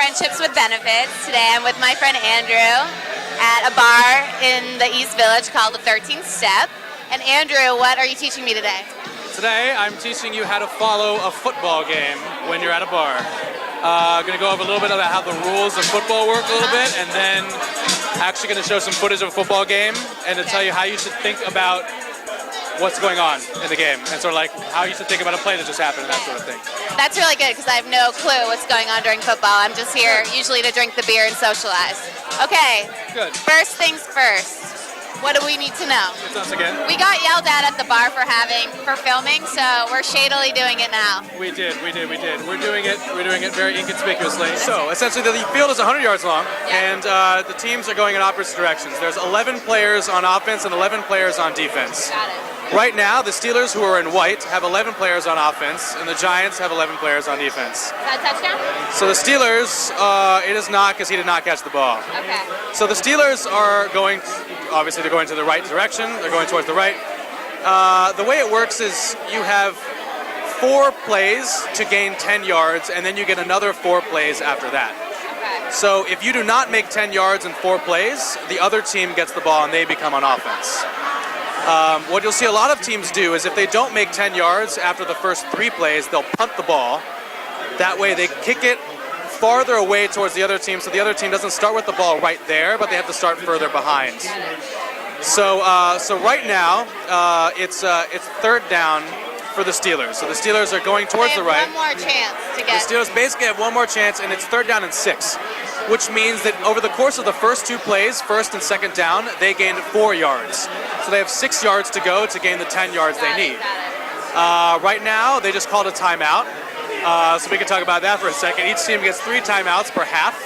Friendships with Benefits. Today I'm with my friend Andrew at a bar in the East Village called the 13th Step. And Andrew, what are you teaching me today? Today I'm teaching you how to follow a football game when you're at a bar. I'm going to go over a little bit about how the rules of football work a little bit, and then actually going to show some footage of a football game and to tell you how you should think about what's going on in the game and sort of like how you should think about a play that just happened and that sort of thing. That's really good because I have no clue what's going on during football. I'm just here usually to drink the beer and socialize. Okay. Good. First things first. What do we need to know? It's us again. We got yelled at the bar for filming, so we're shadily doing it now. We did. We're doing it very inconspicuously. So essentially the field is 100 yards long, and the teams are going in opposite directions. There's 11 players on offense and 11 players on defense. Got it. Right now, the Steelers, who are in white, have 11 players on offense, and the Giants have 11 players on defense. Is that a touchdown? So the Steelers, it is not, because he did not catch the ball. Okay. So the Steelers are going, obviously they're going to the right direction, they're going towards the right. The way it works is you have 4 plays to gain 10 yards, and then you get another 4 plays after that. Okay. So if you do not make 10 yards in 4 plays, the other team gets the ball and they become on offense. What you'll see a lot of teams do is if they don't make 10 yards after the first 3 plays, they'll punt the ball. That way they kick it farther away towards the other team, so the other team doesn't start with the ball right there, but they have to start further behind. So right now, it's third down for the Steelers. So the Steelers are going towards the right. One more chance to get. The Steelers basically have one more chance, and it's third down and 6, which means that over the course of the first 2 plays, first and second down, they gained 4 yards. So they have 6 yards to go to gain the 10 yards they need. Right now, they just called a timeout. So we can talk about that for a second. Each team gets 3 timeouts per half.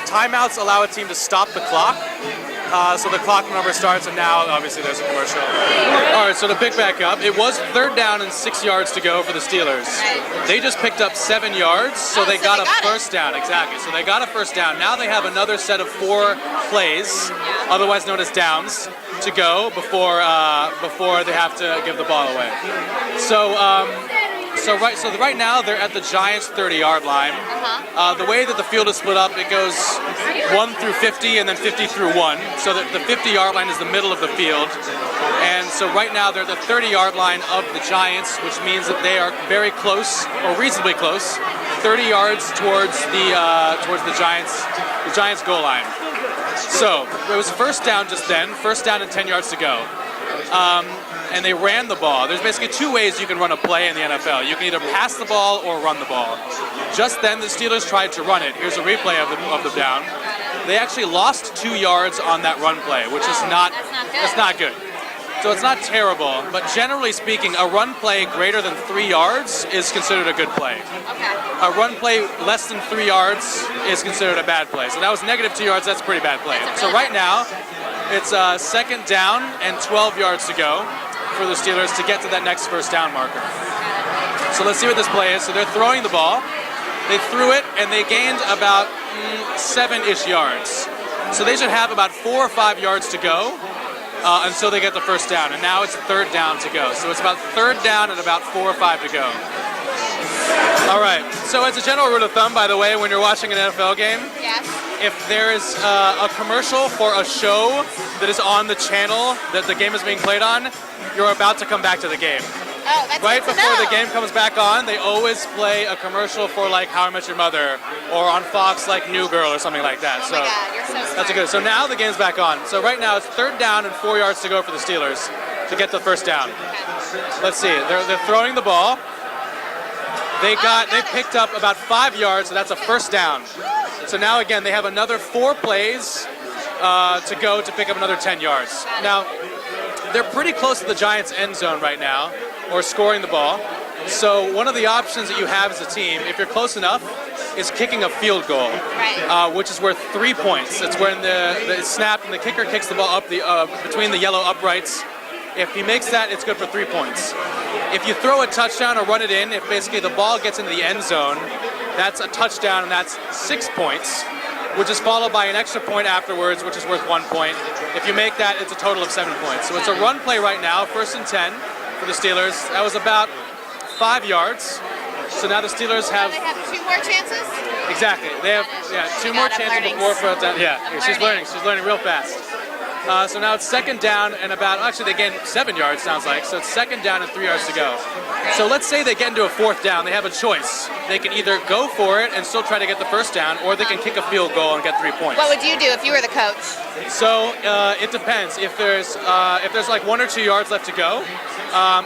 Timeouts allow a team to stop the clock. So the clock number starts, and now obviously there's a commercial. All right, so to pick back up, it was third down and 6 yards to go for the Steelers. They just picked up 7 yards, so they got a first down. Exactly. So they got a first down. Now they have another set of 4 plays, otherwise known as downs, to go before they have to give the ball away. So right now they're at the Giants' 30-yard line. The way that the field is split up, it goes 1 through 50 and then 50 through 1. So that the 50-yard line is the middle of the field. And so right now they're the 30-yard line of the Giants, which means that they are very close, or reasonably close, 30 yards towards the Giants' goal line. So it was first down just then, first down and 10 yards to go. And they ran the ball. There's basically 2 ways you can run a play in the NFL. You can either pass the ball or run the ball. Just then, the Steelers tried to run it. Here's a replay of the down. They actually lost 2 yards on that run play, which is not good. So it's not terrible, but generally speaking, a run play greater than 3 yards is considered a good play. A run play less than 3 yards is considered a bad play. So that was negative 2 yards. That's a pretty bad play. So right now, it's second down and 12 yards to go for the Steelers to get to that next first down marker. So let's see what this play is. So they're throwing the ball. They threw it, and they gained about 7-ish yards. So they should have about 4 or 5 yards to go until they get the first down. And now it's third down to go. So it's about third down and about 4 or 5 to go. All right. So as a general rule of thumb, by the way, when you're watching an NFL game, if there is a commercial for a show that is on the channel that the game is being played on, you're about to come back to the game. Oh, that's right good to before know. the game comes back on, they always play a commercial for like How I Met Your Mother, or on Fox like New Girl or something like that. Oh my God, you're so smart. That's good. So now the game's back on. So right now it's third down and 4 yards to go for the Steelers to get the first down. Let's see. They're throwing the ball. They picked up about 5 yards, so that's a first down. So now again they have another 4 plays to go to pick up another 10 yards. Now they're pretty close to the Giants' end zone right now, or scoring the ball. So one of the options that you have as a team, if you're close enough, is kicking a field goal, which is worth 3 points. It's when it's snapped and the kicker kicks the ball up between the yellow uprights. If he makes that, it's good for 3 points. If you throw a touchdown or run it in, if basically the ball gets into the end zone, that's a touchdown and that's 6 points, which is followed by an extra point afterwards, which is worth 1 point. If you make that, it's a total of 7 points. So it's a run play right now, first and 10 for the Steelers. That was about 5 yards. So now the Steelers have... They have 2 more chances? Exactly. They have two more chances before fourth down. Yeah, she's learning. She's learning real fast. So now it's second down and about, actually they gained 7 yards, sounds like, so it's second down and 3 yards to go. So let's say they get into a fourth down, they have a choice. They can either go for it and still try to get the first down, or they can kick a field goal and get 3 points. What would you do if you were the coach? So it depends. If there's like 1 or 2 yards left to go,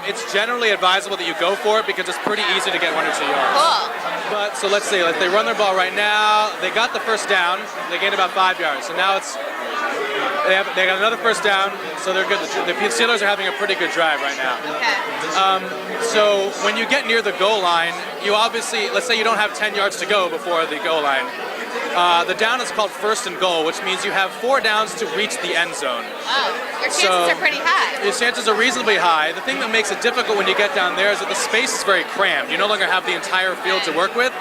it's generally advisable that you go for it because it's pretty easy to get 1 or 2 yards. Cool. But so let's say they run their ball right now, they got the first down, they gained about 5 yards, so now it's they got another first down, so they're good. The Steelers are having a pretty good drive right now. Okay. So when you get near the goal line, you obviously, let's say you don't have 10 yards to go before the goal line. The down is called first and goal, which means you have 4 downs to reach the end zone. Oh, your chances are pretty high. Your chances are reasonably high. The thing that makes it difficult when you get down there is that the space is very crammed. You no longer have the entire field to work with,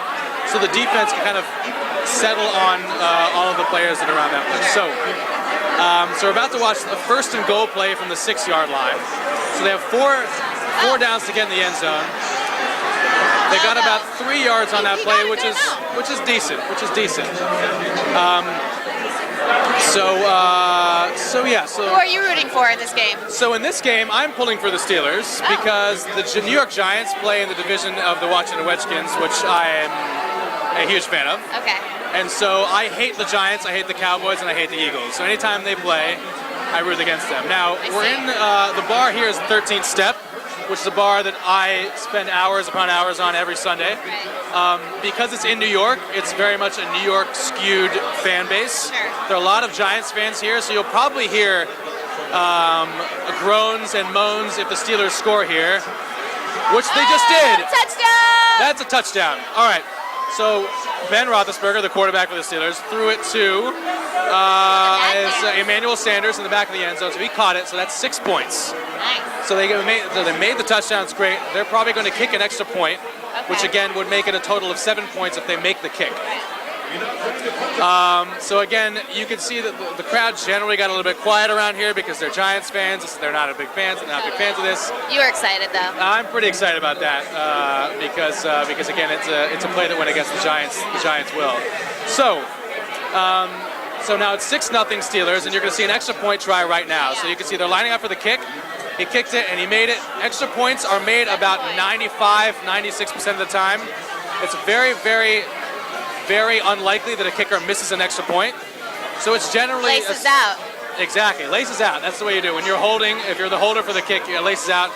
so the defense can kind of settle on all of the players that are around that place. So we're about to watch the first and goal play from the 6-yard line. So they have four downs to get in the end zone. They got about 3 yards on that play, which is decent. So who are you rooting for in this game? So in this game, I'm pulling for the Steelers because the New York Giants play in the division of the Washington Redskins, which I am a huge fan of. Okay. And so I hate the Giants, I hate the Cowboys, and I hate the Eagles. So anytime they play, I root against them. Now, we're in the bar here is the 13th Step, which is a bar that I spend hours upon hours on every Sunday. Because it's in New York, it's very much a New York skewed fan base. Sure. There are a lot of Giants fans here, so you'll probably hear groans and moans if the Steelers score here, which they just did. Touchdown! That's a touchdown. All right. So Ben Roethlisberger, the quarterback for the Steelers, threw it to Emmanuel Sanders in the back of the end zone. So he caught it. So that's 6 points. Nice. So they made the touchdown. It's great. They're probably going to kick an extra point, which again would make it a total of 7 points if they make the kick. So again, you can see that the crowd generally got a little bit quiet around here because they're Giants fans. They're not big fans. They're not big fans of this. You were excited though. I'm pretty excited about that because again, it's a play that went against the Giants. The Giants will. So now it's 6-0 Steelers, and you're going to see an extra point try right now. So you can see they're lining up for the kick. He kicked it and he made it. Extra points are made about 96% of the time. It's very, very, very unlikely that a kicker misses an extra point. So it's generally laces out. Exactly, laces out. That's the way you do it. When you're holding, if you're the holder for the kick, it laces out.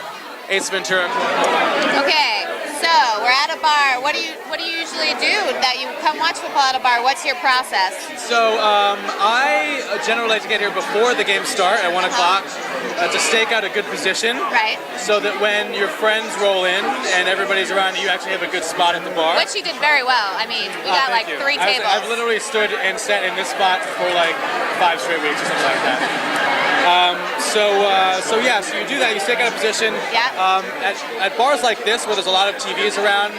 Ace Ventura. Okay, so we're at a bar. What do you usually do that you come watch football at a bar? What's your process? So I generally like to get here before the games start at 1 o'clock to stake out a good position. Right. So that when your friends roll in and everybody's around you, actually have a good spot at the bar. Which you did very well. I mean, we got like 3 tables. I've literally stood and sat in this spot for like 5 straight weeks or something like that. So you do that. You stake out a position. Yeah. At bars like this, where there's a lot of TVs around,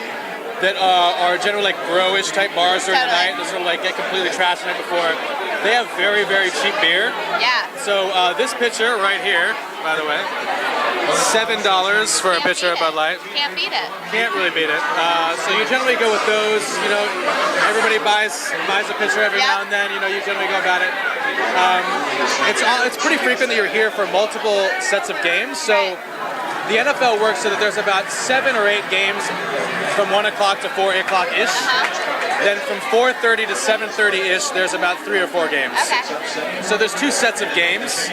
that are generally like bro-ish type bars during the night, that sort of like get completely trashed the night before. They have very, very cheap beer. Yeah. So this pitcher right here, by the way, $7 for a pitcher of Bud Light. Can't beat it. Can't really beat it. So you generally go with those. You know, everybody buys a pitcher every now and then. You know, you generally go about it. It's pretty frequent that you're here for multiple sets of games. So the NFL works so that there's about 7 or 8 games from 1 o'clock to 4 o'clock ish. Then from 4:30 to 7:30 ish, there's about 3 or 4 games. Okay. So there's 2 sets of games.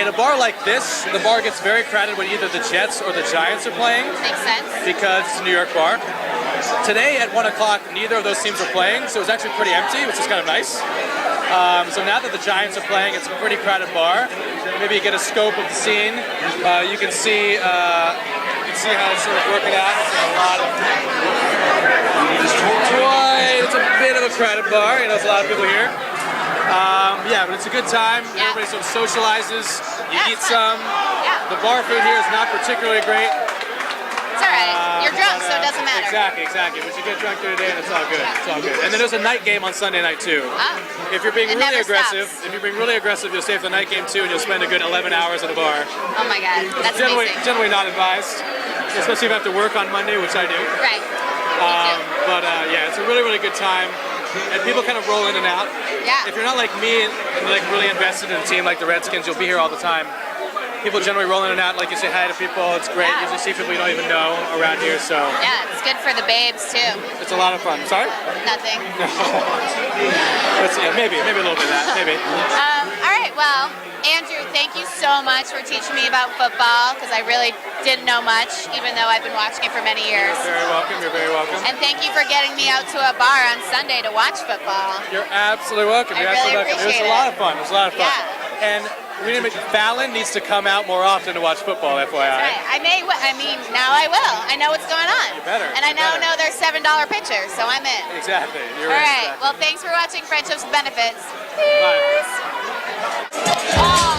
In a bar like this, the bar gets very crowded when either the Jets or the Giants are playing. Makes sense. Because it's a New York bar. Today at 1 o'clock, neither of those teams are playing, so it was actually pretty empty, which is kind of nice. So now that the Giants are playing, it's a pretty crowded bar. Maybe you get a scope of the scene. You can see how it's sort of working out. It's a bit of a crowded bar. You know, there's a lot of people here. But it's a good time. Yeah. Everybody sort of socializes. You eat some. Yeah. The bar food here is not particularly great. It's all right. You're drunk, so it doesn't matter. Exactly. But you get drunk through the day, and it's all good. It's all good. And then there's a night game on Sunday night too. If you're being really aggressive, you'll stay for the night game too, and you'll spend a good 11 hours at the bar. Oh my God, that's amazing. Generally not advised, especially if you have to work on Monday, which I do. Right. Yeah, it's a really, really good time. And people kind of roll in and out. Yeah. If you're not like me and like really invested in a team like the Redskins, you'll be here all the time. People generally roll in and out, like you say hi to people. It's great. Yeah. You just see people you don't even know around here, so Yeah, it's good for the babes too. it's a lot of fun. Sorry? Nothing. Maybe a little bit of that, maybe. All right, well, Andrew, thank you so much for teaching me about football, because I really didn't know much, even though I've been watching it for many years. You're very welcome. You're very welcome. And thank you for getting me out to a bar on Sunday to watch football. You're absolutely welcome. I You're really absolutely welcome. appreciate It was a lot of fun. It was a lot of fun. Yeah. And Fallon needs to come out more often to watch football, FYI. Right. Now I will. I know what's going on. You better. And I You now better. know there's $7 pitchers, so I'm in. Exactly. You're All right. right. Exactly. Well, thanks for watching Friendships with Benefits. Bye. Oh.